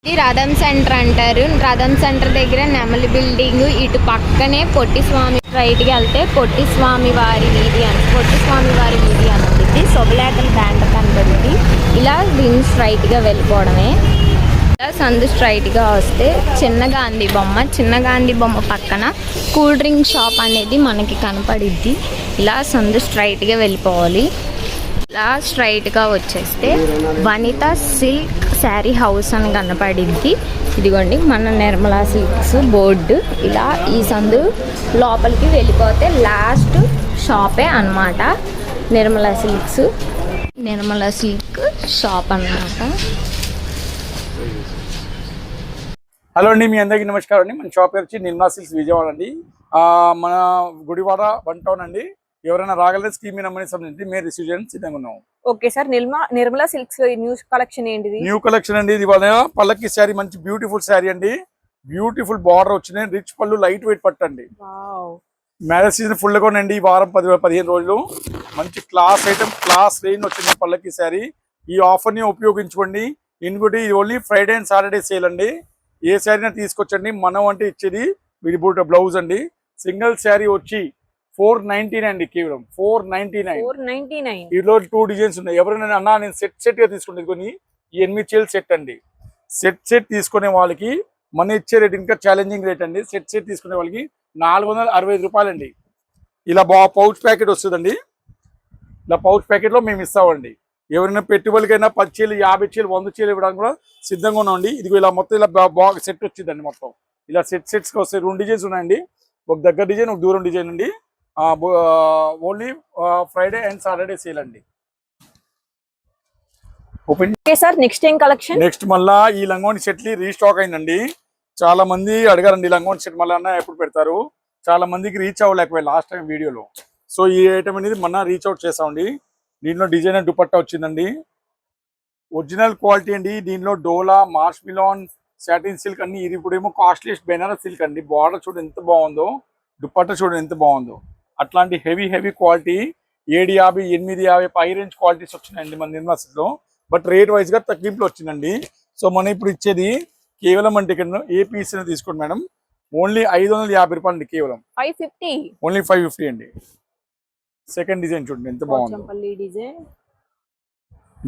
ఇది రథం సెంటర్ అంటారు. రథం సెంటర్ దగ్గర నెమలి బిల్డింగ్, ఇటు పక్కనే పొట్టి స్వామి, రైట్కి వెళ్తే పొట్టి స్వామి వారి వీధి అని, పొట్టి స్వామి వారి వీధి అనుకుంది. శుభలేఖల బ్యాండ్ కనబడింది. ఇలా దీన్ని స్ట్రైట్గా వెళ్ళిపోవడమే. ఇలా సందు స్ట్రైట్గా వస్తే చిన్న గాంధీ బొమ్మ పక్కన కూల్ డ్రింక్ షాప్ అనేది మనకి కనపడిద్ది. ఇలా సందు స్ట్రైట్గా వెళ్ళిపోవాలి. ఇలా స్ట్రైట్గా వచ్చేస్తే వనిత సిల్క్ శారీ హౌస్ అని కనపడిద్ది. ఇదిగోండి మన నిర్మలా సిల్క్స్ బోర్డు. ఇలా ఈ సందు లోపలికి వెళ్ళిపోతే లాస్ట్ షాపే అన్నమాట నిర్మలా సిల్క్ షాప్ అన్నమాట. హలో అండి, మీ అందరికీ నమస్కారం అండి. మన షాప్ వచ్చి నిర్మలా సిల్క్స్ విజయవాడ అండి. మన గుడివాడ 1 టౌన్ అండి. ఎవరైనా రాగలరే స్కీమ్ నమ్మని సంబంధించి మేము రిసీవ్ చేయడానికి సిద్ధంగా ఉన్నాం. ఓకే సార్, నిర్మలా సిల్క్స్ లో న్యూ కలెక్షన్ ఏంటిది? న్యూ కలెక్షన్ అండి. ఇది పల్లకి శారీ, మంచి బ్యూటిఫుల్ శారీ అండి. బ్యూటిఫుల్ బార్డర్ వచ్చినాయి, రిచ్ పళ్ళు, లైట్ వెయిట్ పట్టండి. మ్యారేజ్ సీజన్ ఫుల్ గా ఉండండి. ఈ వారం 10-15 రోజులు మంచి క్లాస్ ఐటమ్, క్లాస్ రేంజ్ వచ్చింది పల్లకి శారీ. ఈ ఆఫర్ ని ఉపయోగించుకోండి. ఇంకోటి ఇది only Friday and Saturday sale అండి. ఏ శారీనా తీసుకొచ్చండి. మనం అంటే ఇచ్చేది విడిబూట బ్లౌజ్ అండి. సింగిల్ శారీ వచ్చి 499 అండి, కేవలం 499. ఈలో 2 డిజైన్స్ ఉన్నాయి. ఎవరైనా అన్నా నేను సెట్ గా తీసుకుంటే కొన్ని 8 చీరలు సెట్ అండి. సెట్ తీసుకునే వాళ్ళకి మన ఇచ్చే రేట్ ఇంకా ఛాలెంజింగ్ రేట్ అండి. సెట్ తీసుకునే వాళ్ళకి 465 రూపాయలండి. ఇలా పౌచ్ ప్యాకెట్ వస్తుందండి. ఇలా పౌచ్ ప్యాకెట్ లో మేము ఇస్తామండి. ఎవరైనా పెట్టుబడికైనా 10 చీరలు, 50 చీరలు, 100 చీరలు ఇవ్వడానికి కూడా సిద్ధంగా ఉన్నామండి. ఇది ఇలా మొత్తం ఇలా బాగా సెట్ వచ్చిందండి. మొత్తం ఇలా సెట్స్ గా వస్తాయి. 2 డిజైన్స్ ఉన్నాయండి. ఒక దగ్గర డిజైన్, ఒక దూరం డిజైన్ అండి. Only Friday and Saturday sale అండి. Open sir. నెక్స్ట్ ఏం కలెక్షన్? నెక్స్ట్ మళ్ళా ఈ లంగోని సెట్లు రీస్టాక్ అయిందండి. చాలా మంది అడగారండి లంగోని సెట్ మళ్ళీ ఎప్పుడు పెడతారు. చాలా మందికి రీచ్ అవ్వలేకపోయాయి లాస్ట్ టైం వీడియోలో. సో ఈ ఐటమ్ అనేది మొన్న రీచ్ అవుట్ చేసామండి. దీంట్లో డిజైనర్ దుపట్టా వచ్చిందండి. ఒరిజినల్ క్వాలిటీ అండి. దీనిలో డోలా, మార్ష్ మిలాన్, సాటిన్ సిల్క్ అన్ని. ఇది ఇప్పుడేమో కాస్ట్లీస్ట్ బెనారస్ సిల్క్ అండి. బార్డర్ చూడండి ఎంత బాగుందో, దుపట్టా చూడండి ఎంత బాగుందో. అట్లాంటి హెవీ క్వాలిటీ 750, 850 పై రేంజ్ క్వాలిటీస్ వచ్చినాయండి మన నిర్మలా సిల్క్స్ లో. బట్ రేట్ వైజ్ గా తగ్గింపులు వచ్చిందండి. సో మనం ఇప్పుడు ఇచ్చేది కేవలం అంటే ఇక్కడ ఏ పీస్ తీసుకోండి మేడం, ఓన్లీ 550 రూపాయలు అండి. కేవలం 550, ఓన్లీ 550 అండి. సెకండ్ డిజైన్ చూడండి ఎంత బాగుంది.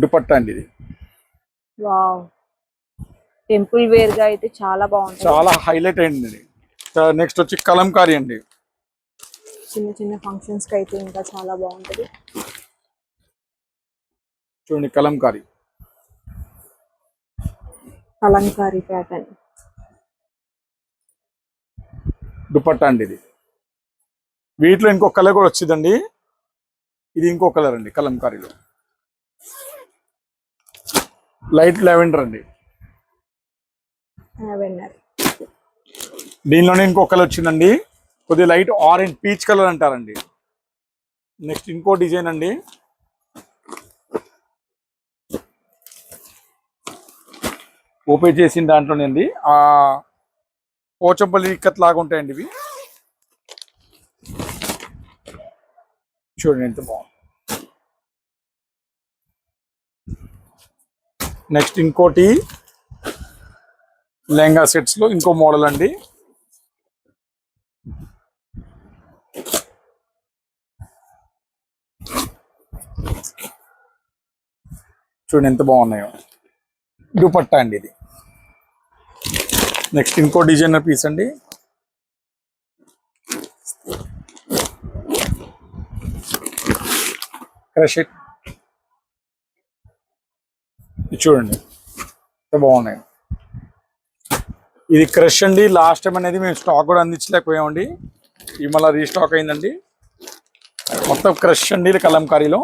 దుపట్టా అండి ఇది. వావ్, టెంపుల్ వేర్ గా అయితే చాలా బాగుంది, చాలా హైలైట్ అయింది. నెక్స్ట్ వచ్చి కలంకారీ అండి. చిన్న ఫంక్షన్స్ కి అయితే ఇంకా చాలా బాగుంటది. చూడండి కలంకారీ ప్యాటర్న్ దుపట్టా అండి ఇది. వీటిలో ఇంకో కలర్ కూడా వచ్చిందండి. ఇది ఇంకో కలర్ అండి కలంకారీలో, లైట్ లావెండర్ అండి. దీనిలోనే ఇంకో కలర్ వచ్చిందండి, కొద్దిగా లైట్ ఆరెంజ్ పీచ్ కలర్ అంటారండి. నెక్స్ట్ ఇంకో డిజైన్ అండి. ఓపెన్ చేసిన దాంట్లోనే అండి పోచంపల్లి ఇక్కత్ లాగా ఉంటాయండి ఇవి. చూడండి ఎంత బాగుంది. నెక్స్ట్ ఇంకోటి లెహంగా సెట్స్ లో ఇంకో మోడల్ అండి. చూడండి ఎంత బాగున్నాయో. దుపట్టా అండి ఇది. నెక్స్ట్ ఇంకో డిజైనర్ పీస్ అండి. Crush it. చూడండి ఎంత బాగున్నాయి. ఇది క్రష్ అండి. లాస్ట్ టైం అనేది మేము స్టాక్ కూడా అందించలేకపోయామండి. ఇది మళ్ళీ రీస్టాక్ అయిందండి. మొత్తం క్రష్ అండి కలంకారీలో.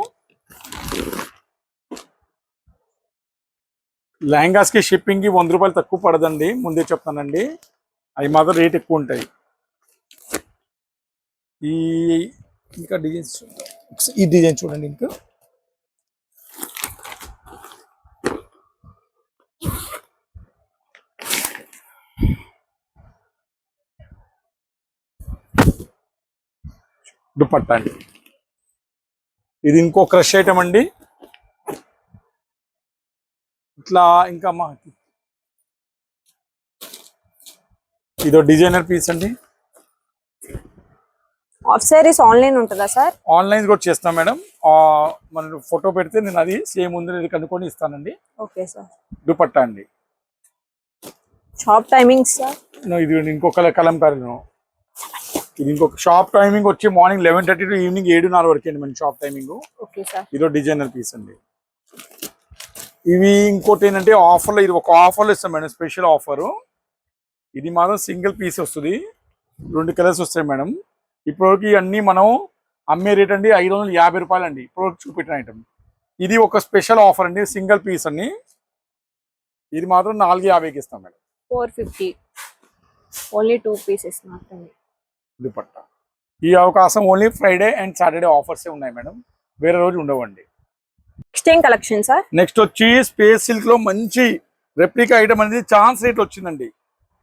లెహంగాస్ కి షిప్పింగ్ కి 100 రూపాయలు తక్కువ పడదండి, ముందే చెప్తానండి. అవి మాత్రం రేట్ ఎక్కువ ఉంటాయి. ఇంకా డిజైన్స్, ఈ డిజైన్ చూడండి. ఇంకా దుపట్టా అండి. ఇది ఇంకో క్రష్ ఐటమ్ అండి. ఇట్లా ఇంకా ఇదో డిజైనర్ పీస్ అండి. హాఫ్ సారీస్ ఆన్లైన్ ఉంటుందా సార్? ఆన్లైన్ కూడా చేస్తాం మేడం. మనం ఫోటో పెడితే నేను అది సేమ్ ఉంది ఇది కనుక్కొని ఇస్తానండి. Okay sir. దుపట్టా అండి. Shop timings sir? ఇది ఇంకొక కలంకారీ. ఇది ఇంకొక షాప్ టైమింగ్ వచ్చి మార్నింగ్ 11:30 టు ఈవినింగ్ 7:30 వరకు అండి మన షాప్ టైమింగ్. Okay sir. ఇదో డిజైనర్ పీస్ అండి. ఇవి ఇంకోటి ఏంటంటే ఆఫర్లో, ఇది ఒక ఆఫర్లో ఇస్తాం మేడం, స్పెషల్ ఆఫరు. ఇది మాత్రం సింగిల్ పీస్ వస్తుంది, 2 కలర్స్ వస్తాయి మేడం. ఇప్పటివరకు అన్నీ మనం అమ్మే రేట్ అండి 550 రూపాయలు అండి ఇప్పటివరకు చూపెట్టిన ఐటమ్. ఇది ఒక స్పెషల్ ఆఫర్ అండి, సింగిల్ పీస్ అండి. ఇది మాత్రం 450కి ఇస్తాం మేడం. 450 ఓన్లీ 2 పీసెస్ మాత్రమే. దుపట్టా. ఈ అవకాశం ఓన్లీ ఫ్రైడే అండ్ సాటర్డే ఆఫర్సే ఉన్నాయి మేడం, వేరే రోజు ఉండవండి. నెక్స్ట్ ఏం కలెక్షన్ సార్? నెక్స్ట్ వచ్చి స్పేస్ సిల్క్ లో మంచి రెప్లికా ఐటమ్ అనేది ఛాన్స్ రేట్ వచ్చిందండి.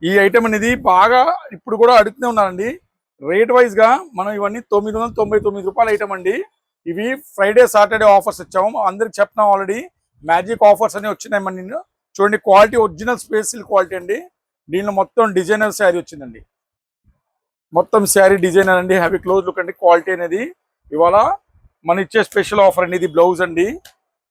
ఈ ఐటమ్ అనేది బాగా ఇప్పుడు కూడా అడుగుతూనే ఉన్నారండి. రేట్ వైజ్ గా మనం ఇవన్నీ 999 రూపాయల ఐటమ్ అండి. ఇవి ఫ్రైడే సాటర్డే ఆఫర్స్ ఇచ్చాము, అందరికి చెప్తాం ఆల్రెడీ. మ్యాజిక్ ఆఫర్స్ అని వచ్చినాయి మన నిన్ను చూడండి. Quality original space silk quality అండి. దీనిలో మొత్తం డిజైనర్ శారీ వచ్చిందండి, మొత్తం శారీ డిజైనర్ అండి. హ్యాపీ క్లోజ్ లుక్ అండి. క్వాలిటీ అనేది ఇవాళ మన ఇచ్చే స్పెషల్ ఆఫర్ అండి. ఇది బ్లౌజ్ అండి.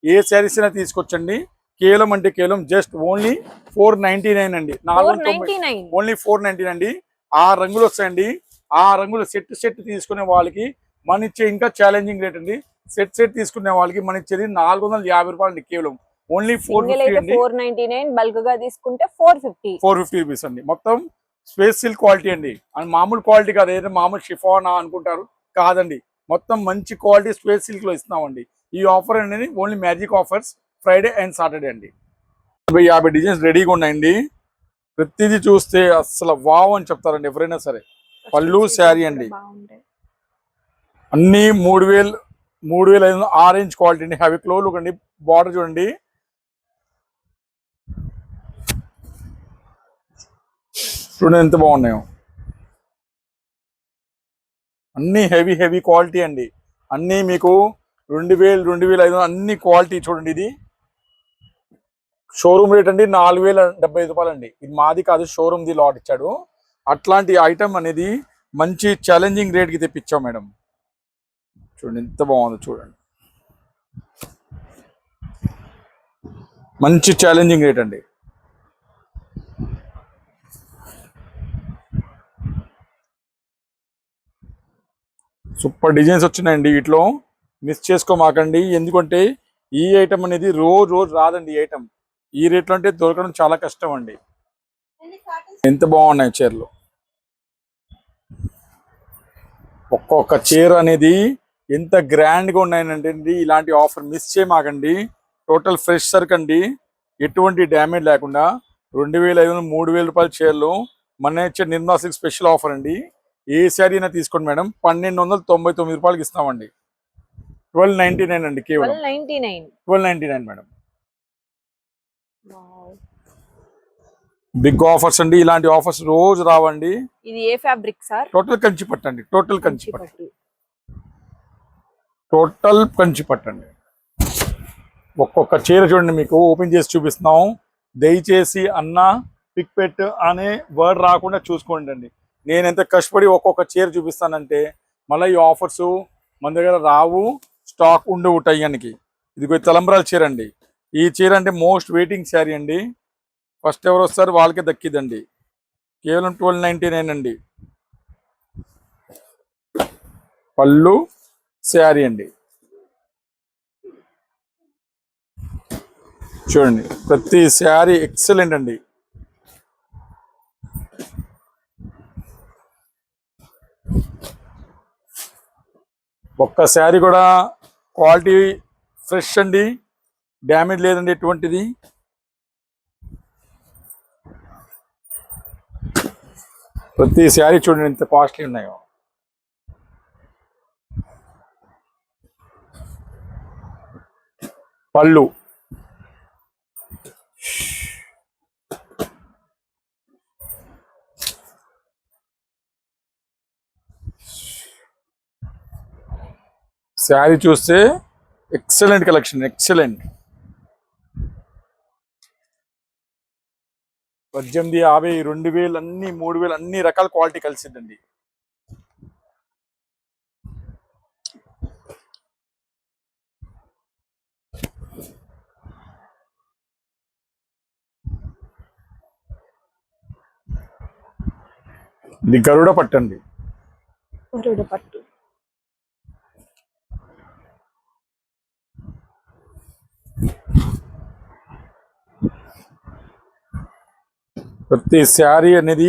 ఏ శారీస్ అయినా తీసుకొచ్చండి. కేవలం అంటే కేవలం జస్ట్ ఓన్లీ 499 అండి. 499 ఓన్లీ 499 అండి. 6 రంగులు వస్తాయండి. ఆ రంగులు సెట్ తీసుకునే వాళ్ళకి మన ఇచ్చే ఇంకా ఛాలెంజింగ్ రేట్ అండి. సెట్ తీసుకునే వాళ్ళకి మన ఇచ్చేది 450 రూపాయలు అండి. కేవలం ఓన్లీ 450 అండి. 499, బల్క్ గా తీసుకుంటే 450 రూపీస్ అండి. మొత్తం స్పేస్ సిల్క్ క్వాలిటీ అండి. అండ్ మామూలు క్వాలిటీ కాదు, ఏదైనా మామూలు షిఫానా అనుకుంటారు, కాదండి. మొత్తం మంచి క్వాలిటీ స్పేస్ సిల్క్ లో ఇస్తున్నామండి. ఈ ఆఫర్ అనేది only magic offers Friday and Saturday అండి. 50 డిజైన్స్ రెడీగా ఉన్నాయండి. ప్రతిదీ చూస్తే అసలు వావ్ అని చెప్తారండి ఎవరైనా సరే. పళ్ళు శారీ అండి, అన్ని 3500 ఆరెంజ్ క్వాలిటీ అండి. హ్యావీ క్లో లుక్ అండి. బార్డర్ చూడండి, చూడండి ఎంత బాగున్నాయో. అన్ని హెవీ క్వాలిటీ అండి. అన్నీ మీకు 2000, 2500 అన్ని క్వాలిటీ చూడండి. ఇది షోరూమ్ రేట్ అండి 4075 రూపాయలు అండి. ఇది మాది కాదు, షోరూమ్ ది లాట్ ఇచ్చాడు. అట్లాంటి ఐటమ్ అనేది మంచి ఛాలెంజింగ్ రేట్కి తెప్పించాం మేడం. చూడండి ఎంత బాగుందో చూడండి, మంచి ఛాలెంజింగ్ రేట్ అండి. సూపర్ డిజైన్స్ వచ్చినాయండి. వీటిలో మిస్ చేసుకోమాకండి, ఎందుకంటే ఈ ఐటమ్ అనేది రోజు రాదండి. ఈ ఐటమ్ ఈ రేట్లో అంటే దొరకడం చాలా కష్టం అండి. ఎంత బాగున్నాయి చీరలు. ఒక్కొక్క చీర అనేది ఎంత గ్రాండ్గా ఉన్నాయనంటే ఇలాంటి ఆఫర్ మిస్ చేయమాకండి. టోటల్ ఫ్రెష్ సరుకు అండి, ఎటువంటి డ్యామేజ్ లేకుండా 2500, 3000 రూపాయల చీరలు మన ఇచ్చే నిర్మలా సిల్క్ స్పెషల్ ఆఫర్ అండి. ఏ శారీ అయినా తీసుకోండి మేడం, 1299 రూపాయలకి ఇస్తామండి. 1299 అండి, కేవలం 1299 మేడం. బిగ్ ఆఫర్స్ అండి. ఇలాంటి ఆఫర్స్ రోజు రావండి. ఇది ఏ ఫ్యాబ్రిక్ సార్? టోటల్ కంచి పట్టు అండి. టోటల్ కంచి పట్టు అండి. ఒక్కొక్క చీర చూడండి, మీకు ఓపెన్ చేసి చూపిస్తున్నాం. దయచేసి అన్న పిక్ పెట్టు అనే వర్డ్ రాకుండా చూసుకోండి అండి. నేను ఎంత కష్టపడి ఒక్కొక్క చీర చూపిస్తానంటే మళ్ళీ ఈ ఆఫర్స్ మన దగ్గర రావు, స్టాక్ ఉండవు టైంకి. ఇది తలంబ్రాల చీర అండి. ఈ చీర అంటే మోస్ట్ వెయిటింగ్ శారీ అండి. ఫస్ట్ ఎవరు వస్తారు వాళ్ళకే దక్కిదండి. కేవలం 1299 అండి. పళ్ళు శారీ అండి. చూడండి ప్రతి శారీ ఎక్సలెంట్ అండి. ఒక్క శారీ కూడా క్వాలిటీ ఫ్రెష్ అండి, డ్యామేజ్ లేదండి ఎటువంటిది. ప్రతి శారీ చూడండి ఎంత కాస్ట్లీ ఉన్నాయో. పళ్ళు శారీ చూస్తే ఎక్సలెంట్ కలెక్షన్, ఎక్సలెంట్. 1850, 2000 అన్ని 3000 అన్ని రకాల క్వాలిటీ కలిసిందండి. ఇది గరుడ పట్టండి. గరుడ పట్టు. ప్రతి శారీ అనేది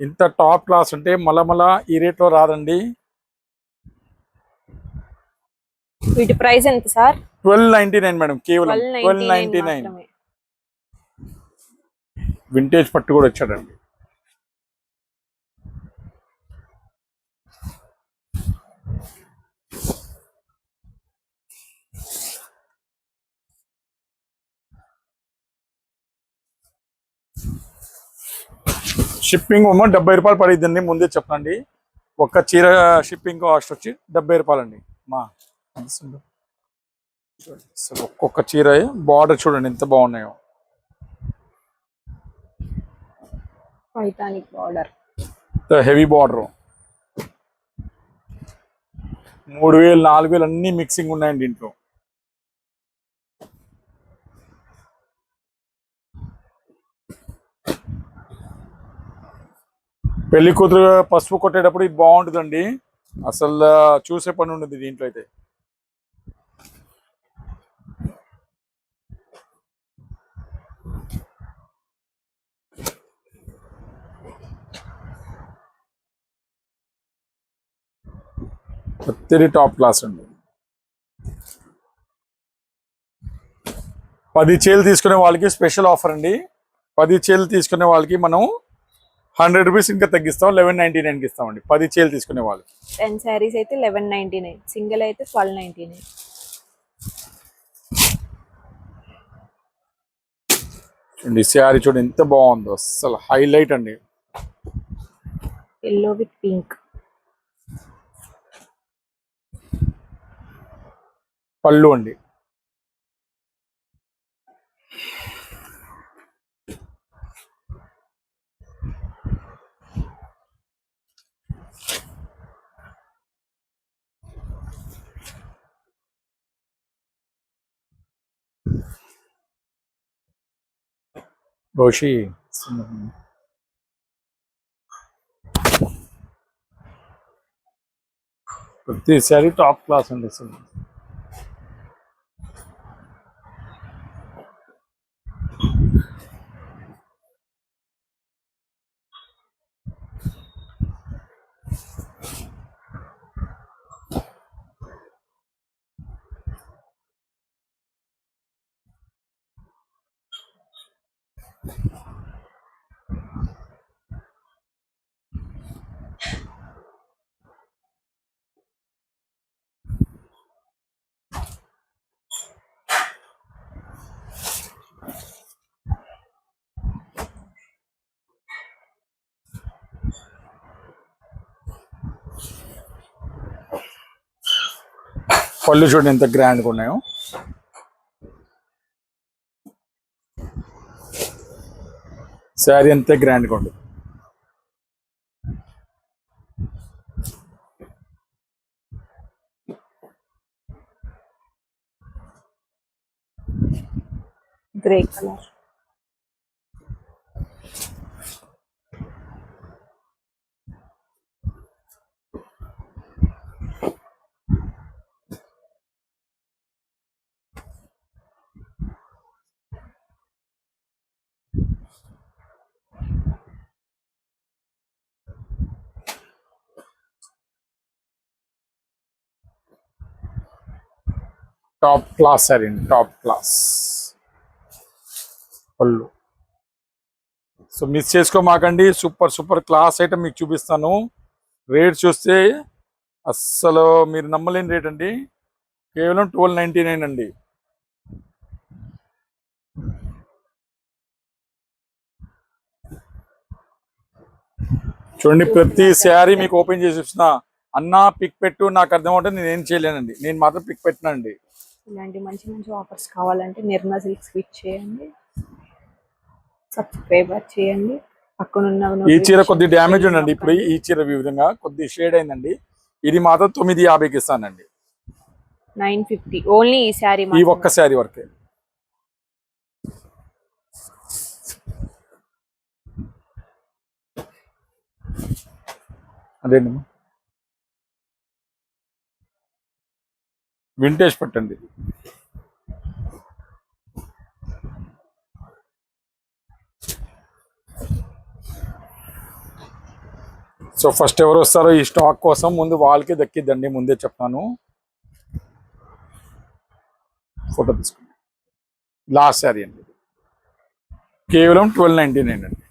ఇంత టాప్ క్లాస్ అంటే మళ్ళా ఈ రేట్లో రాదండి. వీటి ప్రైస్ ఎంత సార్? 1299 మేడం, కేవలం 1299. వింటేజ్ పట్టు కూడా వచ్చాడండి. షిప్పింగ్ 70 రూపాయలు పడిద్దండి, ముందే చెప్పండి. ఒక్క చీర షిప్పింగ్ కాస్ట్ వచ్చి 70 రూపాయలండి. అసలు ఒక్కొక్క చీర బార్డర్ చూడండి ఎంత బాగున్నాయో. Titanic border, heavy border. 3000, 4000 అన్ని మిక్సింగ్ ఉన్నాయండి ఇంట్లో. పెళ్లి కూతురు పసుపు కొట్టేటప్పుడు ఇది బాగుంటుందండి, అసలు చూసే పని ఉండదు దీంట్లో అయితే. ప్రతిదీ టాప్ క్లాస్ అండి. 10 చీరలు తీసుకునే వాళ్ళకి స్పెషల్ ఆఫర్ అండి. 10 చీరలు తీసుకునే వాళ్ళకి మనం 100 రూపీస్ ఇంకా తగ్గిస్తాం, 1199కి ఇస్తామండి 10 చీరలు తీసుకునే వాళ్ళకి. 10 శారీస్ అయితే 1199, సింగిల్ అయితే 1299. చూడండి శారీ చూడండి ఎంత బాగుందో, అసలు హైలైట్ అండి. Yellow with pink. పళ్ళు అండి. రోషి ప్రతి శారీ టాప్ క్లాస్ అండి అసలు. పళ్ళు చూడండి ఎంత గ్రాండ్గా ఉన్నాయో. శారీ అంతే గ్రాండ్గా ఉంది. Grey colour. Top class sari అండి, టాప్ క్లాస్ పళ్ళు. సో మిస్ చేసుకోమాకండి, సూపర్ సూపర్ క్లాస్ ఐటమ్ మీకు చూపిస్తాను. రేట్ చూస్తే అస్సలు మీరు నమ్మలేని రేట్ అండి, కేవలం 1299 అండి. చూడండి ప్రతి శారీ మీకు ఓపెన్ చేసి చూసిన అన్న పిక్ పెట్టు, నాకు అర్థం అవుతుంది, నేనేం చేయలేనండి, నేను మాత్రం పిక్ పెట్టినండి. ఇలాంటి మంచి మంచి ఆఫర్స్ కావాలంటే నిర్మా సిల్క్స్ విజిట్ చేయండి. సబ్స్క్రైబ్ చేయండి, పక్కనున్న ఈ చీర కొద్ది డ్యామేజ్ ఉందండి. ఇప్పుడు ఈ చీర ఈ విధంగా కొద్ది షేడ్ అయిందండి. ఇది మాత్రం 950కి ఇస్తానండి. 950 ఓన్లీ ఈ శారీ ఈ ఒక్క శారీ వరకే. అదేండి వింటేజ్ పట్టండి. సో ఫస్ట్ ఎవరు వస్తారో ఈ స్టాక్ కోసం ముందు వాళ్ళకి దక్కిద్దండి, ముందే చెప్తాను. ఫోటో తీసుకోండి. లాస్ట్ శారీ అండి, కేవలం 1299 అండి.